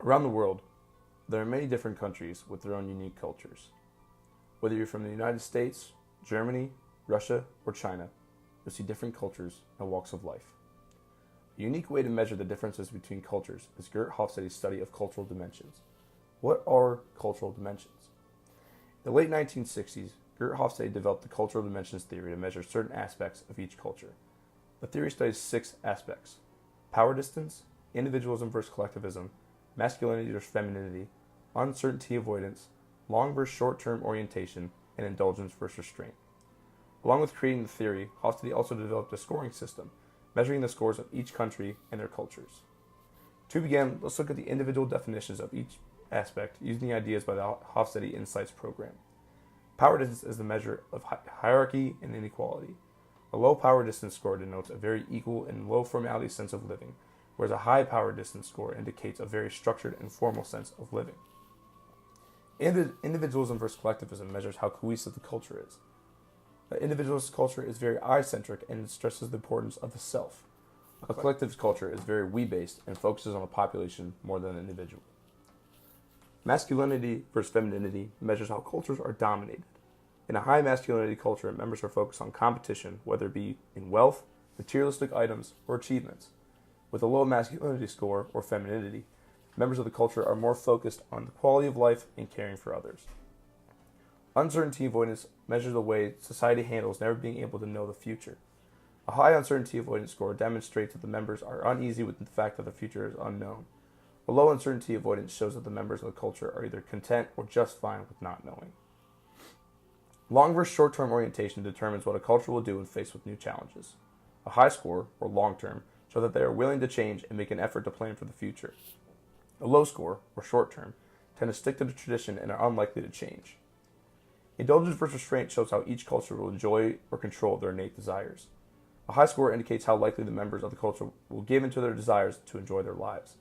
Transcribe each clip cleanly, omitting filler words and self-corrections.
Around the world, there are many different countries with their own unique cultures. Whether you're from the United States, Germany, Russia, or China, you'll see different cultures and walks of life. A unique way to measure the differences between cultures is Geert Hofstede's study of cultural dimensions. What are cultural dimensions? In the late 1960s, Geert Hofstede developed the cultural dimensions theory to measure certain aspects of each culture. The theory studies 6 aspects: power distance, individualism versus collectivism, masculinity versus femininity, uncertainty avoidance, long versus short-term orientation, and indulgence versus restraint. Along with creating the theory, Hofstede also developed a scoring system, measuring the scores of each country and their cultures. To begin, let's look at the individual definitions of each aspect using the ideas by the Hofstede Insights program. Power distance is the measure of hierarchy and inequality. A low power distance score denotes a very equal and low formality sense of living, whereas a high power distance score indicates a very structured and formal sense of living. Individualism versus collectivism measures how cohesive the culture is. The individualist culture is very I-centric and stresses the importance of the self. A collectivist culture is very we-based and focuses on the population more than the individual. Masculinity versus femininity measures how cultures are dominated. In a high masculinity culture, members are focused on competition, whether it be in wealth, materialistic items, or achievements. With a low masculinity score, or femininity, members of the culture are more focused on the quality of life and caring for others. Uncertainty avoidance measures the way society handles never being able to know the future. A high uncertainty avoidance score demonstrates that the members are uneasy with the fact that the future is unknown. A low uncertainty avoidance shows that the members of the culture are either content or just fine with not knowing. Long versus short-term orientation determines what a culture will do when faced with new challenges. A high score, or long-term, shows that they are willing to change and make an effort to plan for the future. A low score, or short-term, tend to stick to the tradition and are unlikely to change. Indulgence versus restraint shows how each culture will enjoy or control their innate desires. A high score indicates how likely the members of the culture will give in to their desires to enjoy their lives.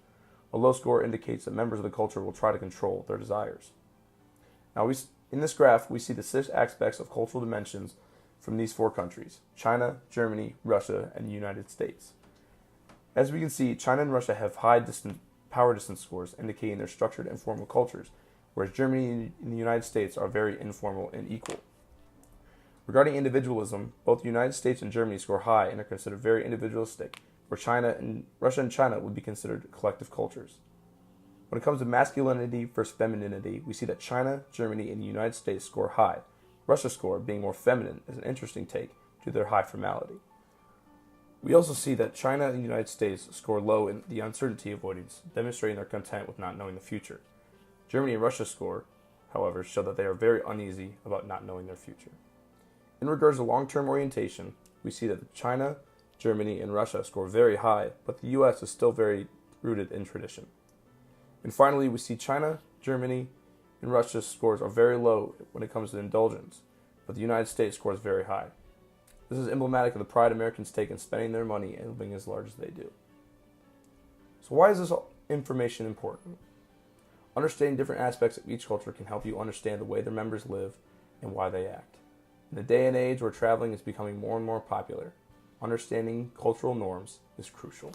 A low score indicates that members of the culture will try to control their desires. Now, in this graph, we see the 6 aspects of cultural dimensions from these 4 countries: China, Germany, Russia, and the United States. As we can see, China and Russia have high power distance scores, indicating their structured and formal cultures, whereas Germany and the United States are very informal and equal. Regarding individualism, both the United States and Germany score high and are considered very individualistic, where Russia and China would be considered collective cultures. When it comes to masculinity versus femininity, we see that China, Germany, and the United States score high. Russia's score, being more feminine, is an interesting take due to their high formality. We also see that China and the United States score low in the uncertainty avoidance, demonstrating their content with not knowing the future. Germany and Russia's score, however, show that they are very uneasy about not knowing their future. In regards to long-term orientation, we see that China, Germany, and Russia score very high, but the US is still very rooted in tradition. And finally, we see China, Germany, and Russia's scores are very low when it comes to indulgence, but the United States scores very high. This is emblematic of the pride Americans take in spending their money and living as large as they do. So why is this information important? Understanding different aspects of each culture can help you understand the way their members live and why they act. In a day and age where traveling is becoming more and more popular, understanding cultural norms is crucial.